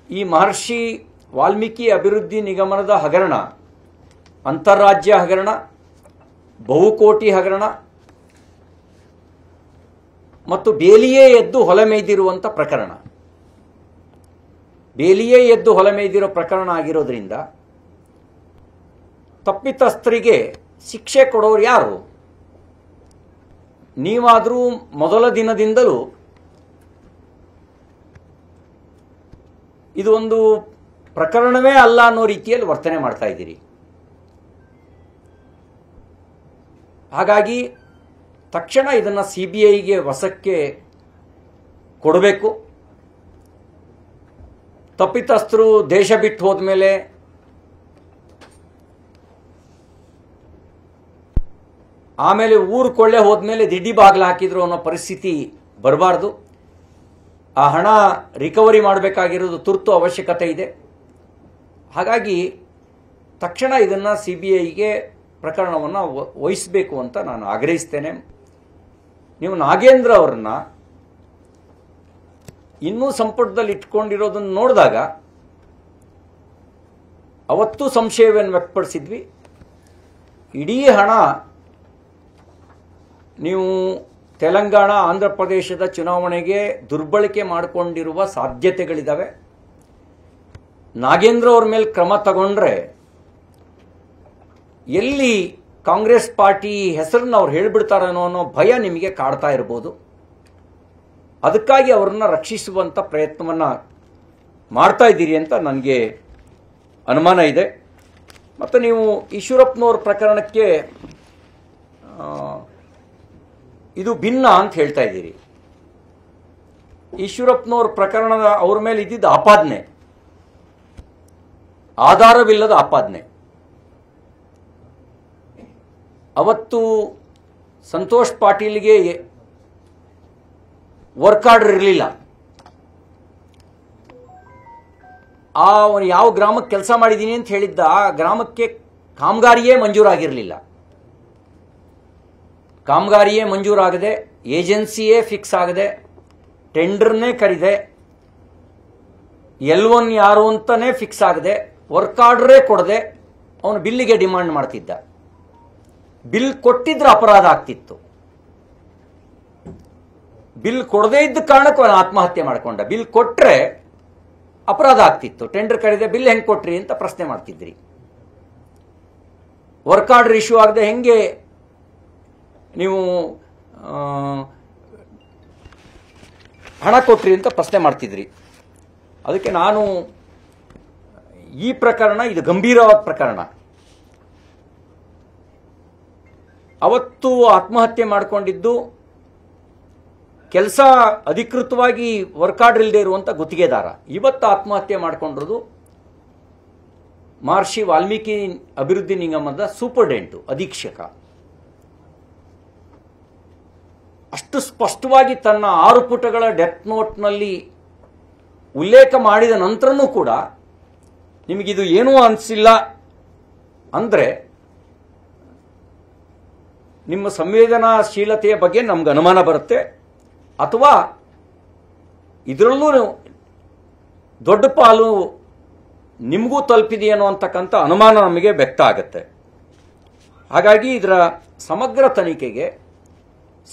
ಈ ಮಹರ್ಷಿ ವಾಲ್ಮೀಕಿ ಅಭಿವೃದ್ಧಿ ನಿಗಮದ ಹಗರಣ ಅಂತಾರಾಜ್ಯ ಹಗರಣ, ಬಹುಕೋಟಿ ಹಗರಣ ಮತ್ತು ಬೇಲಿಯೇ ಎದ್ದು ಹೊಲಮೇಯ್ದಿರುವಂಥ ಪ್ರಕರಣ. ಬೇಲಿಯೇ ಎದ್ದು ಹೊಲಮೇಯ್ದಿರೋ ಪ್ರಕರಣ ಆಗಿರೋದ್ರಿಂದ ತಪ್ಪಿತಸ್ಥರಿಗೆ ಶಿಕ್ಷೆ ಕೊಡೋರು ಯಾರು? ನೀವಾದರೂ ಮೊದಲ ದಿನದಿಂದಲೂ ಇದು ಒಂದು ಪ್ರಕರಣವೇ ಅಲ್ಲ ಅನ್ನೋ ರೀತಿಯಲ್ಲಿ ವರ್ತನೆ ಮಾಡ್ತಾ ಇದ್ದೀರಿ. ಹಾಗಾಗಿ ತಕ್ಷಣ ಇದನ್ನು CBIಗೆ ವಶಕ್ಕೆ ಕೊಡಬೇಕು. ತಪ್ಪಿತಸ್ಥರು ದೇಶ ಬಿಟ್ಟು ಹೋದ್ಮೇಲೆ ಆಮೇಲೆ ಊರು ಕೊಳ್ಳೆ ಹೋದ್ಮೇಲೆ ದಿಡ್ಡಿ ಬಾಗಿಲು ಹಾಕಿದ್ರು ಅನ್ನೋ ಪರಿಸ್ಥಿತಿ ಬರಬಾರ್ದು. ಆ ಹಣ ರಿಕವರಿ ಮಾಡಬೇಕಾಗಿರೋದು ತುರ್ತು ಅವಶ್ಯಕತೆ ಇದೆ. ಹಾಗಾಗಿ ತಕ್ಷಣ ಇದನ್ನು CBIಗೆ ಪ್ರಕರಣವನ್ನು ವಹಿಸಬೇಕು ಅಂತ ನಾನು ಆಗ್ರಹಿಸ್ತೇನೆ. ನೀವು ನಾಗೇಂದ್ರ ಅವರನ್ನ ಇನ್ನೂ ಸಂಪುಟದಲ್ಲಿ ಇಟ್ಕೊಂಡಿರೋದನ್ನು ನೋಡಿದಾಗ ಅವತ್ತು ಸಂಶಯವನ್ನು ವ್ಯಕ್ತಪಡಿಸಿದ್ವಿ. ಇಡೀ ಹಣ ನೀವು ತೆಲಂಗಾಣ ಆಂಧ್ರ ಪ್ರದೇಶದ ಚುನಾವಣೆಗೆ ದುರ್ಬಳಕೆ ಮಾಡಿಕೊಂಡಿರುವ ಸಾಧ್ಯತೆಗಳಿದ್ದಾವೆ. ನಾಗೇಂದ್ರ ಅವ್ರ ಮೇಲೆ ಕ್ರಮ ತಗೊಂಡ್ರೆ ಎಲ್ಲಿ ಕಾಂಗ್ರೆಸ್ ಪಾರ್ಟಿ ಹೆಸರನ್ನ ಅವ್ರು ಹೇಳಿಬಿಡ್ತಾರೇನೋ ಅನ್ನೋ ಭಯ ನಿಮಗೆ ಕಾಡ್ತಾ ಇರ್ಬೋದು. ಅದಕ್ಕಾಗಿ ಅವರನ್ನ ರಕ್ಷಿಸುವಂಥ ಪ್ರಯತ್ನವನ್ನು ಮಾಡ್ತಾ ಇದ್ದೀರಿ ಅಂತ ನನಗೆ ಅನುಮಾನ ಇದೆ. ಮತ್ತು ನೀವು ಈಶ್ವರಪ್ಪನವ್ರ ಪ್ರಕರಣಕ್ಕೆ ಇದು ಭಿನ್ನ ಅಂತ ಹೇಳ್ತಾ ಇದ್ದೀರಿ. ಈಶ್ವರಪ್ಪನವ್ರ ಪ್ರಕರಣದ ಅವ್ರ ಮೇಲೆ ಇದ್ದಿದ್ದ ಆಪಾದನೆ ಆಧಾರವಿಲ್ಲದ ಆಪಾದನೆ. ಅವತ್ತು ಸಂತೋಷ್ ಪಾಟೀಲ್ಗೆ ವರ್ಕ್ ಆರ್ಡರ್ ಇರಲಿಲ್ಲ. ಅವನು ಯಾವ ಗ್ರಾಮಕ್ಕೆ ಕೆಲಸ ಮಾಡಿದ್ದೀನಿ ಅಂತ ಹೇಳಿದ್ದ ಆ ಗ್ರಾಮಕ್ಕೆ ಕಾಮಗಾರಿಯೇ ಮಂಜೂರಾಗಿರಲಿಲ್ಲ. ಕಾಮಗಾರಿಯೇ ಮಂಜೂರಾಗದೆ, ಏಜೆನ್ಸಿಯೇ ಫಿಕ್ಸ್ ಆಗದೆ, ಟೆಂಡರ್ನೇ ಕರೆದೆ, L1 ಯಾರು ಅಂತಾನೆ ಫಿಕ್ಸ್ ಆಗದೆ, ವರ್ಕ್ ಆರ್ಡರೇ ಕೊಡದೆ ಅವನು ಬಿಲ್ಲಿಗೆ ಡಿಮಾಂಡ್ ಮಾಡ್ತಿದ್ದ. ಬಿಲ್ ಕೊಟ್ಟಿದ್ರೆ ಅಪರಾಧ ಆಗ್ತಿತ್ತು. ಬಿಲ್ ಕೊಡದೇ ಇದ್ದ ಕಾರಣಕ್ಕೂ ಅವನು ಆತ್ಮಹತ್ಯೆ ಮಾಡಿಕೊಂಡ. ಬಿಲ್ ಕೊಟ್ರೆ ಅಪರಾಧ ಆಗ್ತಿತ್ತು. ಟೆಂಡರ್ ಕರೆದೆ, ಬಿಲ್ ಹೆಂಗೆ ಕೊಟ್ರಿ ಅಂತ ಪ್ರಶ್ನೆ ಮಾಡ್ತಿದ್ರಿ. ವರ್ಕ್ ಆರ್ಡರ್ ಇಶ್ಯೂ ಆಗದೆ ಹೆಂಗೆ ನೀವು ಹಣ ಕೊಟ್ರಿ ಅಂತ ಪ್ರಶ್ನೆ ಮಾಡ್ತಿದ್ರಿ. ಅದಕ್ಕೆ ನಾನು ಈ ಪ್ರಕರಣ ಇದು ಗಂಭೀರವಾದ ಪ್ರಕರಣ. ಅವತ್ತು ಆತ್ಮಹತ್ಯೆ ಮಾಡಿಕೊಂಡಿದ್ದು ಕೆಲಸ ಅಧಿಕೃತವಾಗಿ ವರ್ಕ್ ಆರ್ಡರ್ ಇಲ್ಲದೆ ಇರುವಂಥ ಗುತ್ತಿಗೆದಾರ. ಇವತ್ತು ಆತ್ಮಹತ್ಯೆ ಮಾಡಿಕೊಂಡಿರೋದು ಮಹರ್ಷಿ ವಾಲ್ಮೀಕಿ ಅಭಿವೃದ್ಧಿ ನಿಗಮದ ಸೂಪರ್ಡೆಂಟು, ಅಧೀಕ್ಷಕ. ಅಷ್ಟು ಸ್ಪಷ್ಟವಾಗಿ ತನ್ನ 6 ಪುಟಗಳ ಡೆತ್ ನೋಟ್ನಲ್ಲಿ ಉಲ್ಲೇಖ ಮಾಡಿದ ನಂತರನೂ ಕೂಡ ನಿಮಗಿದು ಏನೂ ಅನಿಸಿಲ್ಲ ಅಂದರೆ ನಿಮ್ಮ ಸಂವೇದನಾಶೀಲತೆಯ ಬಗ್ಗೆ ನಮ್ಗೆ ಅನುಮಾನ ಬರುತ್ತೆ. ಅಥವಾ ಇದರಲ್ಲೂ ದೊಡ್ಡ ಪಾಲು ನಿಮಗೂ ತಲುಪಿದೆಯೇನೋ ಅಂತಕ್ಕಂಥ ಅನುಮಾನ ನಮಗೆ ವ್ಯಕ್ತ ಆಗುತ್ತೆ. ಹಾಗಾಗಿ ಇದರ ಸಮಗ್ರ ತನಿಖೆಗೆ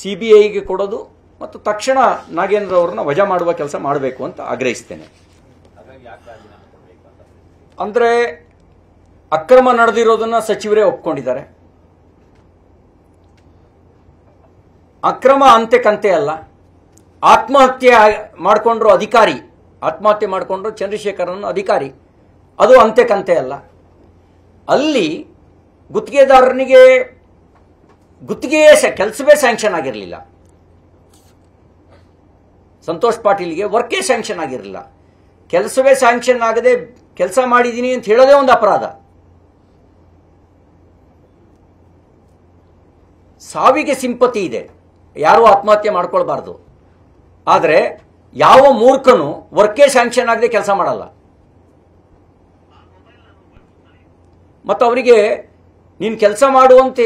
CBIಗೆ ಕೊಡೋದು ಮತ್ತು ತಕ್ಷಣ ನಾಗೇಂದ್ರ ಅವರನ್ನ ವಜಾ ಮಾಡುವ ಕೆಲಸ ಮಾಡಬೇಕು ಅಂತ ಆಗ್ರಹಿಸ್ತೇನೆ. ಅಂದರೆ ಅಕ್ರಮ ನಡೆದಿರೋದನ್ನ ಸಚಿವರೇ ಒಪ್ಕೊಂಡಿದ್ದಾರೆ. ಅಕ್ರಮ ಅಂತೆ ಅಲ್ಲ. ಆತ್ಮಹತ್ಯೆ ಮಾಡಿಕೊಂಡ್ರು ಅಧಿಕಾರಿ, ಆತ್ಮಹತ್ಯೆ ಮಾಡಿಕೊಂಡ್ರು ಚಂದ್ರಶೇಖರನ್ ಅಧಿಕಾರಿ, ಅದು ಅಂತೆ ಅಲ್ಲ. ಅಲ್ಲಿ ಗುತ್ತಿಗೆದಾರನಿಗೆ ಗುತ್ತಿಗೆಯೇ ಕೆಲಸವೇ ಸ್ಯಾಂಕ್ಷನ್ ಆಗಿರಲಿಲ್ಲ. ಸಂತೋಷ್ ಪಾಟೀಲ್ಗೆ ವರ್ಕೇ ಸ್ಯಾಂಕ್ಷನ್ ಆಗಿರಲಿಲ್ಲ. ಕೆಲಸವೇ ಸ್ಯಾಂಕ್ಷನ್ ಆಗದೆ ಕೆಲಸ ಮಾಡಿದ್ದೀನಿ ಅಂತ ಹೇಳೋದೇ ಒಂದು ಅಪರಾಧ. ಸಾವಿಗೆ ಸಿಂಪತಿ ಇದೆ, ಯಾರೂ ಆತ್ಮಹತ್ಯೆ ಮಾಡ್ಕೊಳ್ಬಾರ್ದು. ಆದರೆ ಯಾವ ಮೂರ್ಖನು ವರ್ಕೇ ಸ್ಯಾಂಕ್ಷನ್ ಆಗದೆ ಕೆಲಸ ಮಾಡಲ್ಲ. ಮತ್ತು ಅವರಿಗೆ ನೀನು ಕೆಲಸ ಮಾಡುವಂತೆ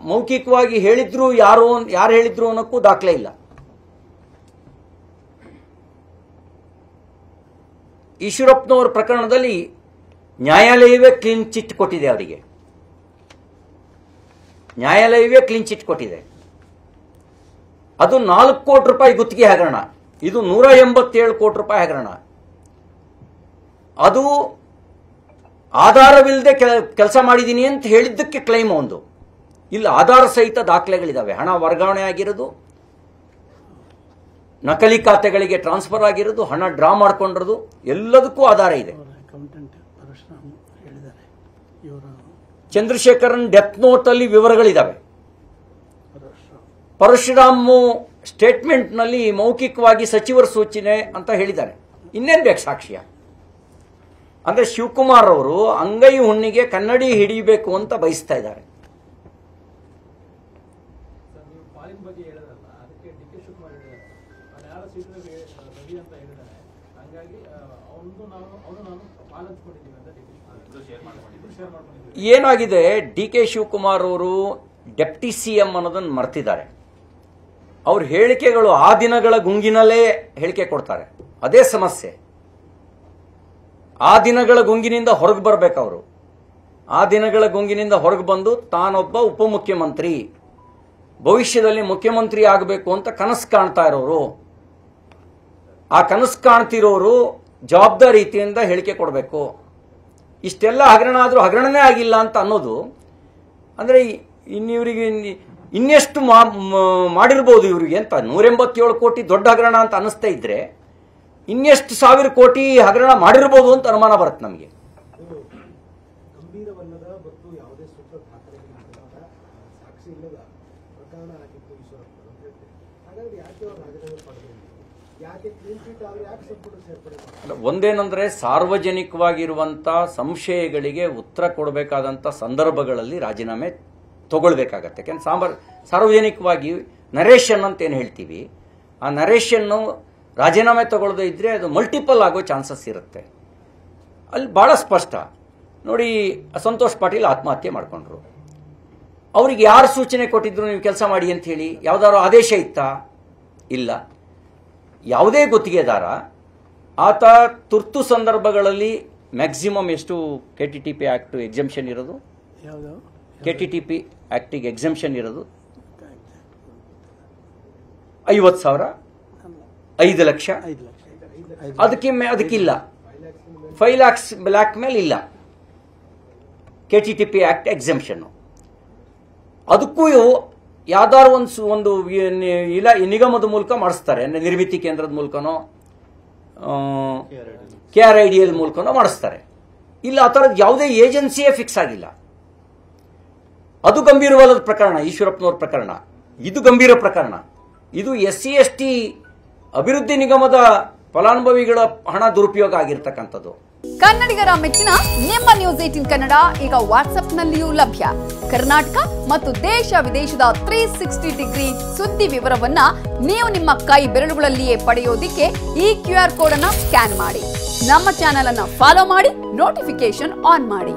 ಮೌಖಿಕವಾಗಿ ಹೇಳಿದ್ರು, ಯಾರು ಹೇಳಿದ್ರು ಅನ್ನೋಕ್ಕೂ ದಾಖಲೆ ಇಲ್ಲ. ಈಶ್ವರಪ್ಪನವರ ಪ್ರಕರಣದಲ್ಲಿ ನ್ಯಾಯಾಲಯವೇ ಕ್ಲೀನ್ ಚಿಟ್ ಕೊಟ್ಟಿದೆ. ಅವರಿಗೆ ನ್ಯಾಯಾಲಯವೇ ಕ್ಲೀನ್ ಚಿಟ್ ಕೊಟ್ಟಿದೆ. ಅದು 4 ಕೋಟಿ ರೂಪಾಯಿ ಗುತ್ತಿಗೆ ಹಗರಣ, ಇದು 187 ಕೋಟಿ ರೂಪಾಯಿ ಹಗರಣ. ಅದು ಆಧಾರವಿಲ್ಲದೆ ಕೆಲಸ ಮಾಡಿದ್ದೀನಿ ಅಂತ ಹೇಳಿದ್ದಕ್ಕೆ ಕ್ಲೈಮ್ ಒಂದು. ಇಲ್ಲ, ಆಧಾರ ಸಹಿತ ದಾಖಲೆಗಳಿದ್ದಾವೆ. ಹಣ ವರ್ಗಾವಣೆ ಆಗಿರೋದು, ನಕಲಿ ಖಾತೆಗಳಿಗೆ ಟ್ರಾನ್ಸ್ಫರ್ ಆಗಿರೋದು, ಹಣ ಡ್ರಾ ಮಾಡ್ಕೊಂಡಿರೋದು, ಎಲ್ಲದಕ್ಕೂ ಆಧಾರ ಇದೆ. ಚಂದ್ರಶೇಖರನ್ ಡೆತ್ ನೋಟ್ ಅಲ್ಲಿ ವಿವರಗಳಿದ್ದಾವೆ. ಪರಶುರಾಮ್ ಸ್ಟೇಟ್ಮೆಂಟ್ನಲ್ಲಿ ಮೌಖಿಕವಾಗಿ ಸಚಿವರ ಸೂಚನೆ ಅಂತ ಹೇಳಿದ್ದಾರೆ. ಇನ್ನೇನು ಬೇಕು ಸಾಕ್ಷ್ಯ? ಅಂದ್ರೆ ಶಿವಕುಮಾರ್ ಅವರು ಅಂಗೈ ಹುಣ್ಣಿಗೆ ಕನ್ನಡಿ ಹಿಡಿಯಬೇಕು ಅಂತ ಬಯಸ್ತಾ ಇದ್ದಾರೆ. ಏನಾಗಿದೆ, ಡಿ ಕೆ ಶಿವಕುಮಾರ್ ಅವರು ಡೆಪ್ಟಿ ಸಿಎಂ ಅನ್ನೋದನ್ನು ಮರ್ತಿದ್ದಾರೆ. ಅವ್ರ ಹೇಳಿಕೆಗಳು ಆ ದಿನಗಳ ಗುಂಗಿನಲ್ಲೇ ಹೇಳಿಕೆ ಕೊಡ್ತಾರೆ. ಅದೇ ಸಮಸ್ಯೆ. ಆ ದಿನಗಳ ಗುಂಗಿನಿಂದ ಹೊರಗೆ ಬರಬೇಕು ಅವರು. ಆ ದಿನಗಳ ಗುಂಗಿನಿಂದ ಹೊರಗೆ ಬಂದು ತಾನೊಬ್ಬ ಉಪಮುಖ್ಯಮಂತ್ರಿ, ಭವಿಷ್ಯದಲ್ಲಿ ಮುಖ್ಯಮಂತ್ರಿ ಆಗಬೇಕು ಅಂತ ಕನಸು ಕಾಣ್ತಾ ಇರೋರು. ಆ ಕನಸು ಕಾಣ್ತಿರೋರು ಜವಾಬ್ದಾರಿಯಿಂದ ಹೇಳಿಕೆ ಕೊಡಬೇಕು. ಇಷ್ಟೆಲ್ಲ ಹಗರಣ ಆದರೂ ಹಗರಣನೇ ಆಗಿಲ್ಲ ಅಂತ ಅನ್ನೋದು ಅಂದರೆ ಇನ್ನಿವರಿಗೆ ಇನ್ನೆಷ್ಟು ಮಾಡಿರ್ಬೋದು ಇವರಿಗೆ ಅಂತ. 187 ಕೋಟಿ ದೊಡ್ಡ ಹಗರಣ ಅಂತ ಅನ್ನಿಸ್ತಾ ಇದ್ರೆ ಇನ್ನೆಷ್ಟು ಸಾವಿರ ಕೋಟಿ ಹಗರಣ ಮಾಡಿರ್ಬೋದು ಅಂತ ಅನುಮಾನ ಬರುತ್ತೆ ನಮಗೆ. ಒಂದೇನಂದ್ರೆ ಸಾರ್ವಜನಿಕವಾಗಿರುವಂತ ಸಂಶಯಗಳಿಗೆ ಉತ್ತರ ಕೊಡಬೇಕಾದಂತ ಸಂದರ್ಭಗಳಲ್ಲಿ ರಾಜೀನಾಮೆ ತಗೊಳ್ಬೇಕಾಗತ್ತೆ. ಯಾಕಂದ್ರೆ ಸಾರ್ವಜನಿಕವಾಗಿ ನರೇಶನ್ ಅಂತ ಏನು ಹೇಳ್ತೀವಿ, ಆ ನರೇಶನ್ನು ರಾಜೀನಾಮೆ ತಗೊಳ್ಳದೇ ಇದ್ರೆ ಅದು ಮಲ್ಟಿಪಲ್ ಆಗೋ ಚಾನ್ಸಸ್ ಇರುತ್ತೆ. ಅಲ್ಲಿ ಬಹಳ ಸ್ಪಷ್ಟ ನೋಡಿ. ಸಂತೋಷ್ ಪಾಟೀಲ್ ಆತ್ಮಹತ್ಯೆ ಮಾಡ್ಕೊಂಡ್ರು. ಅವ್ರಿಗೆ ಯಾರು ಸೂಚನೆ ಕೊಟ್ಟಿದ್ರು ನೀವು ಕೆಲಸ ಮಾಡಿ ಅಂತ ಹೇಳಿ? ಯಾವ್ದಾದ್ರು ಆದೇಶ ಇತ್ತಾ? ಇಲ್ಲ. ಯಾವುದೇ ಗುತ್ತಿಗೆದಾರ ಆತ ತುರ್ತು ಸಂದರ್ಭಗಳಲ್ಲಿ ಮ್ಯಾಕ್ಸಿಮಮ್ ಎಷ್ಟು KTTP ಆಕ್ಟ್ ಎಕ್ಸೆಂಪ್ಷನ್ ಇರೋದು? KTTP ಆಕ್ಟಿಗೆ ಎಕ್ಸೆಂಪ್ಷನ್ ಇರೋದು 50,000, 5 ಲಕ್ಷ. ಅದಕ್ಕಿಲ್ಲ. 5 lakhs ಬ್ಲ್ಯಾಕ್ ಮೇಲ್ ಇಲ್ಲ. KTTP act exemption. ಅದಕ್ಕೂ ಯಾವ್ದಾರು ಒಂದು ನಿಗಮದ ಮೂಲಕ ಮಾಡಿಸ್ತಾರೆ, ನಿರ್ಮಿತಿ ಕೇಂದ್ರದ ಮೂಲಕನೋ KRIDL ಮೂಲಕನೋ ಮಾಡಿಸ್ತಾರೆ. ಇಲ್ಲ, ಆ ಥರದ್ದು ಯಾವುದೇ ಏಜೆನ್ಸಿಯೇ ಫಿಕ್ಸ್ ಆಗಿಲ್ಲ. ಅದು ಗಂಭೀರವಾದ ಪ್ರಕರಣ. ಈಶ್ವರಪ್ಪನವ್ರ ಪ್ರಕರಣ ಇದು ಗಂಭೀರ ಪ್ರಕರಣ. ಇದು SC/ST ಅಭಿವೃದ್ಧಿ ನಿಗಮದ ಫಲಾನುಭವಿಗಳ ಹಣ ದುರುಪಯೋಗ ಆಗಿರ್ತಕ್ಕಂಥದ್ದು. ಕನ್ನಡಿಗರ ಮೆಚ್ಚಿನ ನಿಮ್ಮ ನ್ಯೂಸ್ 18 ಕನ್ನಡ ಈಗ ವಾಟ್ಸ್ಆಪ್ನಲ್ಲಿಯೂ ಲಭ್ಯ. ಕರ್ನಾಟಕ ಮತ್ತು ದೇಶ ವಿದೇಶದ 360 ಡಿಗ್ರಿ ಸುದ್ದಿ ವಿವರವನ್ನ ನೀವು ನಿಮ್ಮ ಕೈ ಬೆರಳುಗಳಲ್ಲಿಯೇ ಪಡೆಯೋದಿಕ್ಕೆ ಈ QR ಕೋಡ್ ಅನ್ನು ಸ್ಕ್ಯಾನ್ ಮಾಡಿ. ನಮ್ಮ ಚಾನೆಲ್ ಅನ್ನು ಫಾಲೋ ಮಾಡಿ, ನೋಟಿಫಿಕೇಶನ್ ಆನ್ ಮಾಡಿ.